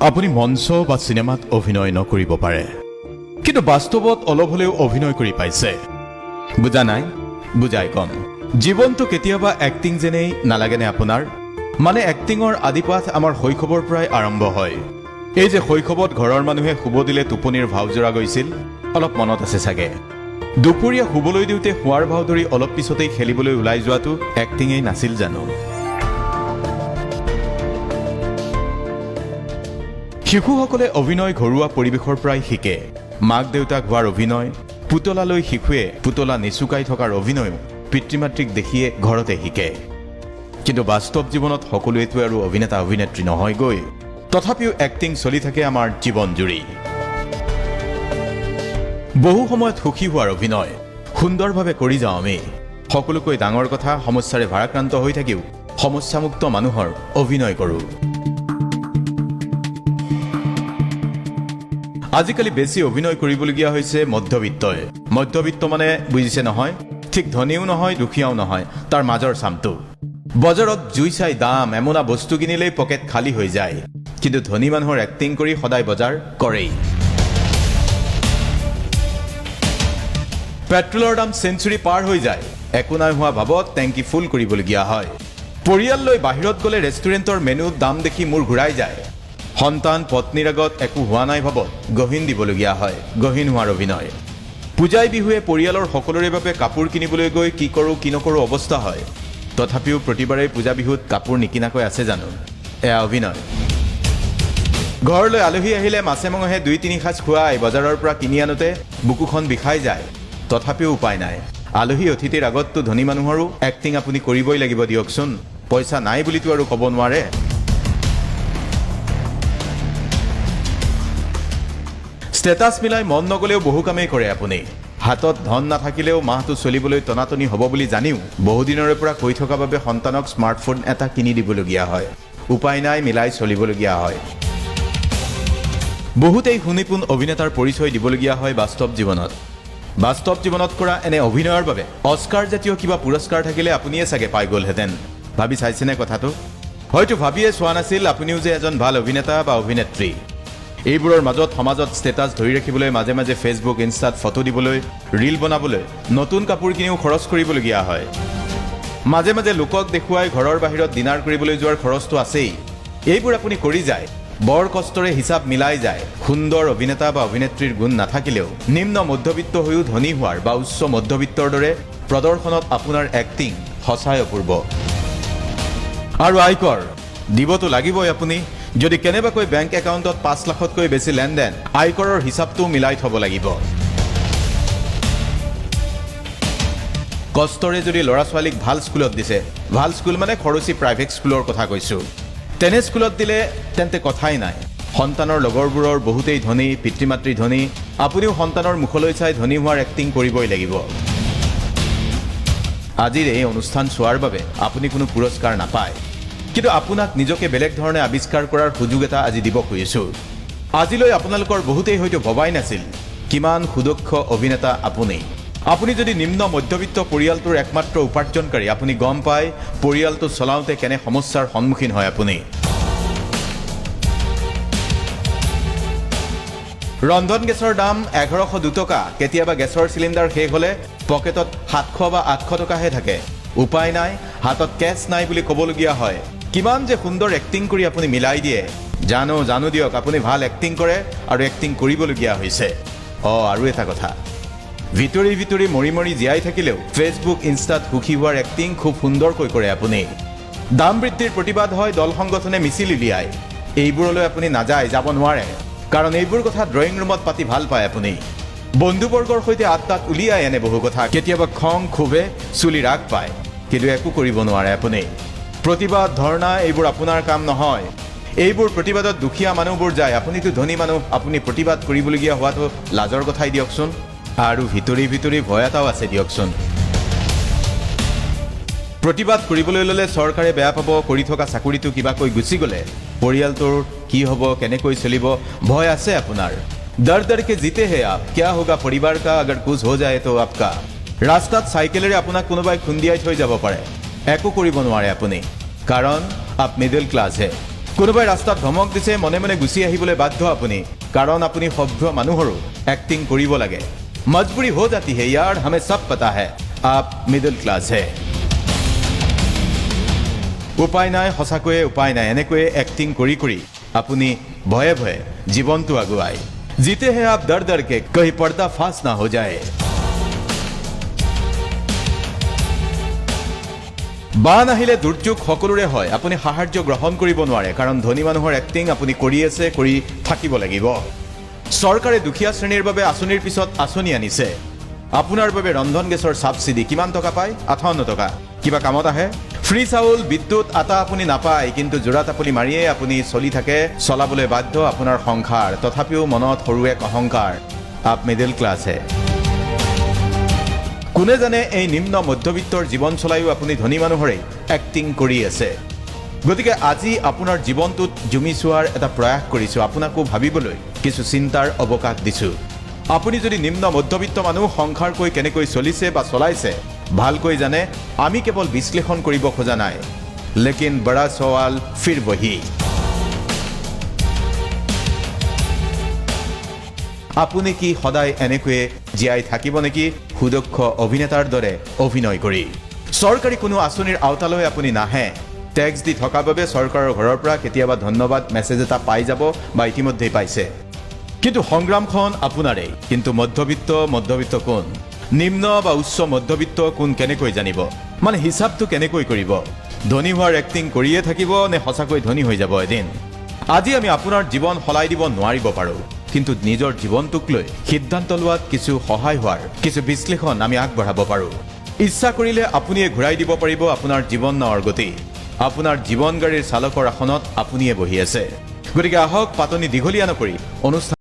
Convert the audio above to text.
আপুনি মঞ্চ বা সিনেমাত অভিনয় নকৰিব পাৰে, কিন্তু বাস্তৱত অলপ হলেও অভিনয় কৰি পাইছে। বুজা নাই? বুজাই কম। জীৱনটো কেতিয়াবা এক্টিং যেনেই নালাগেনে আপোনাৰ? মানে এক্টিঙৰ আদিপাঠ আমাৰ শৈশৱৰ পৰাই আৰম্ভ হয়। এই যে শৈশৱত ঘৰৰ মানুহে শুব দিলে টোপনিৰ ভাওজোৰা গৈছিল, অলপ মনত আছে চাগে। দুপৰীয়া শুবলৈ দিওঁতে শুৱাৰ ভাও ধৰি অলপ পিছতেই খেলিবলৈ ওলাই যোৱাটো এক্টিঙেই নাছিল জানো? শিশুসকলে অভিনয় ঘৰুৱা পৰিৱেশৰ পৰাই শিকে। মাক দেউতাক হোৱাৰ অভিনয়, পুতলালৈ শিশুৱে পুতলা নিচুকাই থকাৰ অভিনয় পিতৃ মাতৃক দেখিয়ে ঘৰতে শিকে। কিন্তু বাস্তৱ জীৱনত সকলোৱেতো আৰু অভিনেতা অভিনেত্ৰী নহয়গৈ। তথাপিও এক্টিং চলি থাকে আমাৰ জীৱন জুৰি। বহু সময়ত সুখী হোৱাৰ অভিনয় সুন্দৰভাৱে কৰি যাওঁ আমি। সকলোকৈ ডাঙৰ কথা, সমস্যাৰে ভাৰাক্ৰান্ত হৈ থাকিও সমস্যামুক্ত মানুহৰ অভিনয় কৰোঁ। আজিকালি বেছি অভিনয় কৰিবলগীয়া হৈছে মধ্যবিত্তই। মধ্যবিত্ত মানে বুজিছে নহয়? ঠিক ধনীও নহয়, দুখীয়াও নহয়, তাৰ মাজৰ চামটো। বজাৰত জুই চাই দাম এমোনা বস্তু কিনিলেই পকেট খালী হৈ যায়, কিন্তু ধনী মানুহৰ এক্টিং কৰি সদায় বজাৰ কৰেই। পেট্ৰলৰ দাম চেঞ্চুৰী পাৰ হৈ যায়, একো নাই হোৱা ভাবত টেংকি ফুল কৰিবলগীয়া হয়। পৰিয়াল লৈ বাহিৰত গ'লে ৰেষ্টুৰেণ্টৰ মেনুত দাম দেখি মূৰ ঘূৰাই যায়। সন্তান পত্নীৰ আগত একো হোৱা নাই ভাবত গহীন দিবলগীয়া হয়। গহীন হোৱাৰ অভিনয়। পূজাই বিহুৱে পৰিয়ালৰ সকলোৰে বাবে কাপোৰ কিনিবলৈ গৈ কি কৰোঁ কি নকৰোঁ অৱস্থা হয়। তথাপিও প্ৰতিবাৰেই পূজা বিহুত কাপোৰ নিকিনাকৈ আছে জানো? এয়া অভিনয়। ঘৰলৈ আলহী আহিলে মাছে মঙহে ২-৩ সাঁজ খুৱাই বজাৰৰ পৰা কিনি আনোতে বুকুখন বিষাই যায়। তথাপিও উপায় নাই। আলহী অতিথিৰ আগততো ধনী মানুহৰো এক্টিং আপুনি কৰিবই লাগিব দিয়কচোন। পইচা নাই বুলিতো আৰু ক'ব নোৱাৰে। ষ্টেটাছ মিলাই মন নগ'লেও বহু কামেই কৰে আপুনি। হাতত ধন নাথাকিলেও মাহটো চলিবলৈ টনাটনি হ'ব বুলি জানিও বহুদিনৰে পৰা কৈ থকা বাবে সন্তানক স্মাৰ্টফোন এটা কিনি দিবলগীয়া হয়। উপায় নাই, মিলাই চলিবলগীয়া হয়। বহুতেই শুনিপোন অভিনেতাৰ পৰিচয় দিবলগীয়া হয় বাস্তৱ জীৱনত। বাস্তৱ জীৱনত কৰা এনে অভিনয়ৰ বাবে অস্কাৰ জাতীয় কিবা পুৰস্কাৰ থাকিলে আপুনিয়ে চাগে পাই গ'লহেঁতেন। ভাবি চাইছেনে কথাটো? হয়তো ভাবিয়ে চোৱা নাছিল আপুনিও যে এজন ভাল অভিনেতা বা অভিনেত্ৰী। এইবোৰৰ মাজত সমাজত ষ্টেটাছ ধৰি ৰাখিবলৈ মাজে মাজে ফেচবুক, ইনষ্টাত ফটো দিবলৈ, ৰীল বনাবলৈ, নতুন কাপোৰ কিনিও খৰচ কৰিবলগীয়া হয়। মাজে মাজে লোকক দেখুৱাই ঘৰৰ বাহিৰত ডিনাৰ কৰিবলৈ যোৱাৰ খৰচটো আছেই। এইবোৰ আপুনি কৰি যায়, বৰ কষ্টৰে হিচাপ মিলাই যায়। সুন্দৰ অভিনেতা বা অভিনেত্ৰীৰ গুণ নাথাকিলেও নিম্ন মধ্যবিত্ত হৈও ধনী হোৱাৰ বা উচ্চ মধ্যবিত্তৰ দৰে প্ৰদৰ্শনত আপোনাৰ এক্টিং সঁচাই অপূৰ্ব। আৰু আয়কৰ দিবতো লাগিবই আপুনি। যদি কেনেবাকৈ বেংক একাউণ্টত ৫ লাখতকৈ বেছি লেনদেন, আয়কৰৰ হিচাপটো মিলাই থ'ব লাগিব। কষ্টৰে যদি ল'ৰা ছোৱালীক ভাল স্কুলত দিছে, ভাল স্কুল মানে খৰচী প্ৰাইভেট স্কুলৰ কথা কৈছোঁ, তেনে স্কুলত দিলে তেন্তে কথাই নাই। সন্তানৰ লগৰবোৰৰ বহুতেই ধনী, পিতৃ মাতৃ ধনী, আপুনিও সন্তানৰ মুখলৈ চাই ধনী হোৱাৰ এক্টিং কৰিবই লাগিব। আজিৰ এই অনুষ্ঠান চোৱাৰ বাবে আপুনি কোনো পুৰস্কাৰ নাপায়, কিন্তু আপোনাক নিজকে বেলেগ ধৰণে আৱিষ্কাৰ কৰাৰ সুযোগ এটা আজি দিব খুজিছোঁ। আজিলৈ আপোনালোকৰ বহুতেই হয়তো ভবাই নাছিল কিমান সুদক্ষ অভিনেতা আপুনি। আপুনি যদি নিম্ন মধ্যবিত্ত পৰিয়ালটোৰ একমাত্ৰ উপাৰ্জনকাৰী, আপুনি গম পায় পৰিয়ালটো চলাওঁতে কেনে সমস্যাৰ সন্মুখীন হয় আপুনি। ৰন্ধন গেছৰ দাম ১১০২ টকা। কেতিয়াবা গেছৰ চিলিণ্ডাৰ শেষ হ'লে পকেটত ৭০০ বা ৮০০ টকাহে থাকে। উপায় নাই, হাতত কেছ নাই বুলি ক'বলগীয়া হয়। কিমান যে সুন্দৰ এক্টিং কৰি আপুনি মিলাই দিয়ে। জানো দিয়ক আপুনি ভাল এক্টিং কৰে আৰু এক্টিং কৰিবলগীয়া হৈছে। আৰু এটা কথা, ভিতৰি ভিতৰি মৰি মৰি জীয়াই থাকিলেও ফেচবুক, ইনষ্টাত সুখী হোৱাৰ এক্টিং খুব সুন্দৰকৈ কৰে আপুনি। দাম বৃদ্ধিৰ প্ৰতিবাদ হয়, দল সংগঠনে মিছিল উলিয়ায়। এইবোৰলৈ আপুনি যাব নোৱাৰে, কাৰণ এইবোৰ কথা ড্ৰয়িং ৰুমত পাতি ভাল পায় আপুনি। বন্ধুবৰ্গৰ সৈতে আড্ডাত উলিয়াই এনে বহু কথা। কেতিয়াবা খং ক্ষোভে চুলি ৰাগ পায়, কিন্তু একো কৰিব নোৱাৰে আপুনি। প্ৰতিবাদ, ধৰ্ণা এইবোৰ আপোনাৰ কাম নহয়। এইবোৰ প্ৰতিবাদত দুখীয়া মানুহবোৰ যায়, আপুনিতো ধনী মানুহ, আপুনি প্ৰতিবাদ কৰিবলগীয়া হোৱাটো লাজৰ কথাই দিয়কচোন। আৰু ভিতৰি ভিতৰি ভয় এটাও আছে দিয়কচোন। প্ৰতিবাদ কৰিবলৈ ল'লে চৰকাৰে বেয়া পাব, কৰি থকা চাকৰিটো কিবাকৈ গুচি গ'লে পৰিয়ালটোৰ কি হ'ব, কেনেকৈ চলিব, ভয় আছে আপোনাৰ। ডৰ ডৰ কে জিতে হে আপ, ক্যা হোগা পৰিবাৰ কা আগাৰ কুছ হৈ যায় তো আপকা। ৰাস্তাত চাইকেলেৰে আপোনাক কোনোবাই খুন্দিয়াই থৈ যাব পাৰে, একো কৰিব নোৱাৰে আপুনি, কাৰণ আপ মিডল ক্লাছ হে। কোনোবাই ৰাস্তাত ধমক দিছে মনে মনে গুচি আহিবলৈ বাধ্য আপুনি, কাৰণ আপুনি সভ্য মানুহৰো এক্টিং কৰিব লাগে। মজবুৰি হৈ যাতি হে ইয়াৰ, হামে সব পতা হে আপ মিডল ক্লাছ হে। উপায় নাই, সঁচাকৈয়ে উপায় নাই। এনেকৈয়ে এক্টিং কৰি কৰি আপুনি ভয়ে ভয়ে জীৱনটো আগুৱায়। जीते हैं आप डर डर के, कहीं पर्दा फास ना हो जाए। বান আহিলে দুৰ্যোগ সকলোৰে হয়, আপুনি সাহায্য গ্ৰহণ কৰিব নোৱাৰে, কাৰণ ধনী মানুহৰ এক্টিং আপুনি কৰি আছে, কৰি থাকিব লাগিব। চৰকাৰে দুখীয়া শ্ৰেণীৰ বাবে আঁচনিৰ পিছত আঁচনি আনিছে। আপোনাৰ বাবে ৰন্ধন গেছৰ সাবচিডি কিমান টকা পায়? 58 টকা। কিবা কামত আহে? ফ্ৰী চাউল, বিদ্যুৎ, আটা আপুনি নাপায়, কিন্তু জোৰা তাপলি মাৰিয়ে আপুনি চলি থাকে, চলাবলৈ বাধ্য আপোনাৰ সংসাৰ। তথাপিও মনত সৰু এক অহংকাৰ, আপ মিডল ক্লাছ হে। কোনে জানে এই নিম্ন মধ্যবিত্তৰ জীৱন চলায়ো আপুনি ধনী মানুহৰে এক্টিং কৰি আছে। গতিকে আজি আপোনাৰ জীৱনটোত জুমি চোৱাৰ এটা প্ৰয়াস কৰিছোঁ, আপোনাকো ভাবিবলৈ কিছু চিন্তাৰ অৱকাশ দিছোঁ। আপুনি যদি নিম্ন মধ্যবিত্ত মানুহ, সংসাৰকৈ কেনেকৈ চলিছে বা চলাইছে ভালকৈ জানে। আমি কেৱল বিশ্লেষণ কৰিব খোজা নাই, লেকিন বড়া সৱাল ফিৰ বহি। আপুনি কি সদায় এনেকৈয়ে জীয়াই থাকিব নেকি সুদক্ষ অভিনেতাৰ দৰে অভিনয় কৰি? চৰকাৰী কোনো আঁচনিৰ আওতালৈ আপুনি নাহে। টেক্স দি থকাৰ বাবে চৰকাৰৰ ঘৰৰ পৰা কেতিয়াবা ধন্যবাদ মেছেজ এটা পাই যাব বা ইতিমধ্যেই পাইছে, কিন্তু সংগ্ৰামখন আপোনাৰেই। কিন্তু মধ্যবিত্ত কোন? নিম্ন বা উচ্চ মধ্যবিত্ত কোন কেনেকৈ জানিব? মানে হিচাপটো কেনেকৈ কৰিব? ধনী হোৱাৰ এক্টিং কৰিয়ে থাকিব নে সঁচাকৈ ধনী হৈ যাব এদিন? আজি আমি আপোনাৰ জীৱন সলাই দিব নোৱাৰিব পাৰোঁ, কিন্তু নিজৰ জীৱনটোক লৈ সিদ্ধান্ত লোৱাত কিছু সহায় হোৱাৰ কিছু বিশ্লেষণ আমি আগবঢ়াব পাৰোঁ। ইচ্ছা কৰিলে আপুনিয়ে ঘূৰাই দিব পাৰিব আপোনাৰ জীৱন নাৱৰ গতি। আপোনাৰ জীৱন গাড়ীৰ চালকৰ আসনত আপুনিয়ে বহি আছে। গতিকে আহক পাতনি দীঘলীয়া নকৰি অনুষ্ঠান